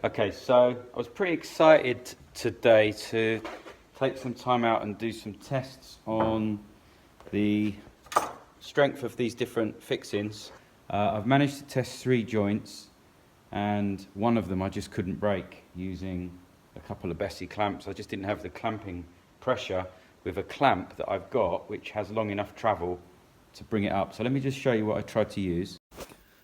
Okay, so I was pretty excited today to take some time out and do some tests on the strength of these different fixings. I've managed to test 3 joints, and one of them I just couldn't break using a couple of Bessie clamps. I just didn't have the clamping pressure with a clamp that I've got which has long enough travel to bring it up. So let me just show you what I tried to use.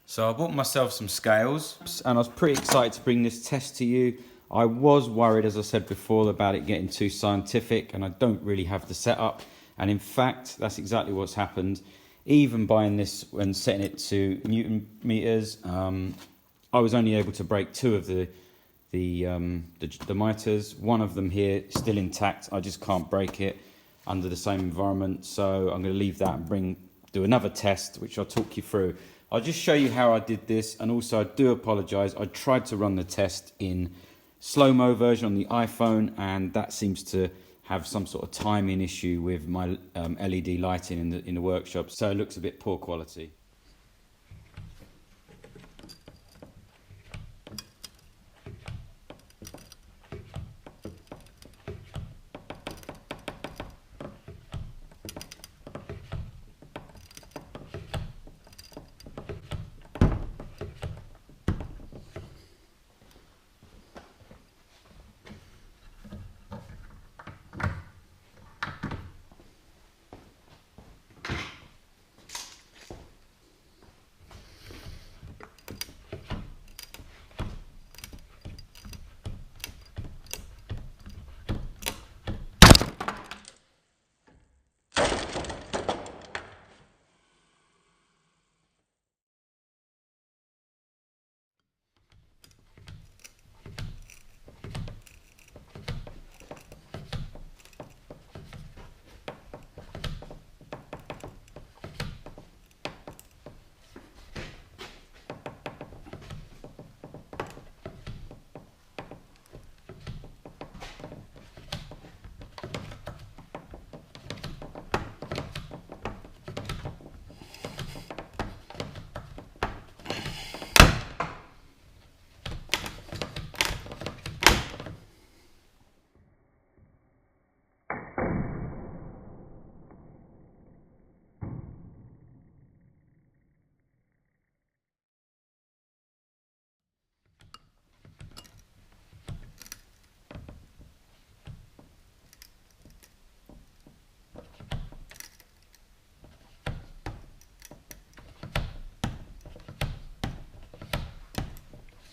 So I bought myself some scales, and I was pretty excited to bring this test to you. I was worried, as I said before, about it getting too scientific, and I don't really have the setup. And in fact, that's exactly what's happened. Even buying this and setting it to Newton meters, I was only able to break 2 of the miters. One of them here still intact. I just can't break it under the same environment. So I'm going to leave that and do another test, which I'll talk you through. I'll just show you how I did this, and also I do apologise. I tried to run the test in slow-mo version on the iPhone, and that seems to have some sort of timing issue with my LED lighting in the workshop, so it looks a bit poor quality.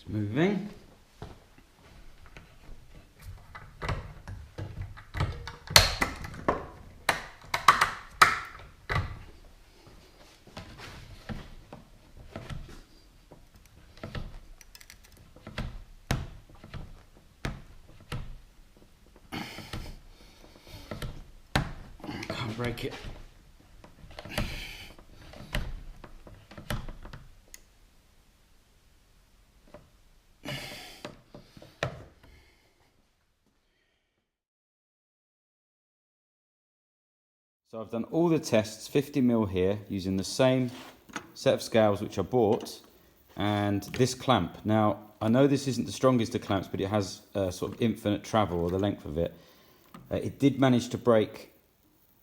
Moving. Can't break it. So I've done all the tests, 50mm here, using the same set of scales which I bought, and this clamp. Now, I know this isn't the strongest of clamps, but it has sort of infinite travel, or the length of it. It did manage to break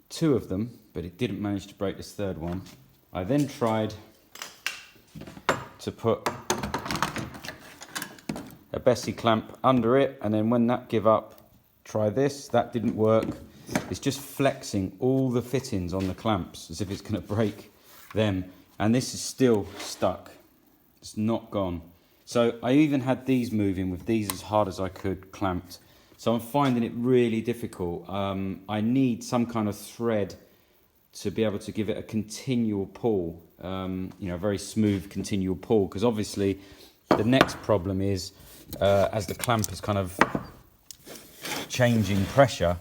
2 of them, but it didn't manage to break this 3rd one. I then tried to put a Bessie clamp under it, and then when that gave up, try this. That didn't work. It's just flexing all the fittings on the clamps as if it's going to break them, and this is still stuck. It's not gone. So I even had these moving with these as hard as I could clamped. So I'm finding it really difficult. I need some kind of thread to be able to give it a continual pull, a very smooth continual pull, because obviously the next problem is as the clamp is kind of changing pressure,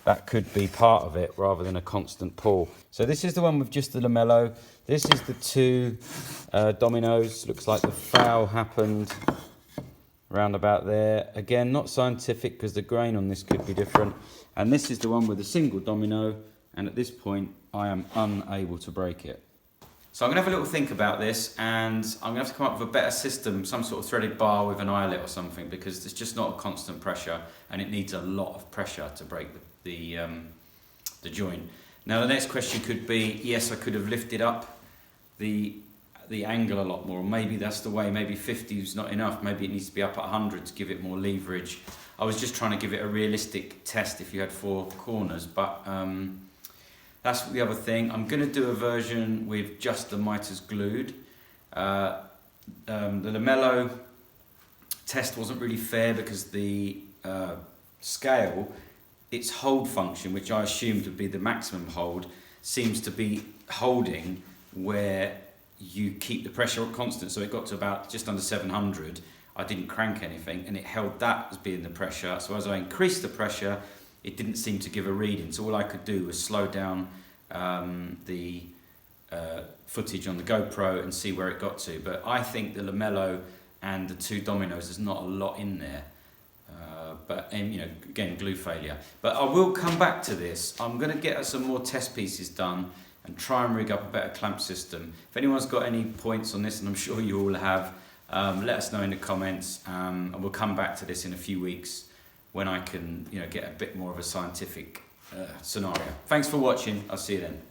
that could be part of it rather than a constant pull. So this is the one with just the Lamello. This is the 2 Dominoes. Looks like the foul happened round about there. Again, not scientific because the grain on this could be different. And this is the one with a single domino, and at this point I am unable to break it. So I'm going to have a little think about this, and I'm going to have to come up with a better system, some sort of threaded bar with an eyelet or something, because it's just not a constant pressure, and it needs a lot of pressure to break the joint. Now the next question could be, yes, I could have lifted up the angle a lot more. Maybe that's the way. Maybe 50 is not enough. Maybe it needs to be up at 100 to give it more leverage. I was just trying to give it a realistic test if you had 4 corners, but that's the other thing. I'm going to do a version with just the miters glued. The Lamello test wasn't really fair because the scale, its hold function, which I assumed would be the maximum hold, seems to be holding where you keep the pressure constant. So it got to about just under 700. I didn't crank anything, and it held that as being the pressure. So as I increased the pressure, it didn't seem to give a reading. So all I could do was slow down the footage on the GoPro and see where it got to. But I think the Lamello and the 2 Dominos, there's not a lot in there. And you know, again, glue failure. But I will come back to this. I'm going to get some more test pieces done and try and rig up a better clamp system. If anyone's got any points on this, and I'm sure you all have, let us know in the comments, and we'll come back to this in a few weeks when I can, you know, get a bit more of a scientific scenario. Thanks for watching. I'll see you then.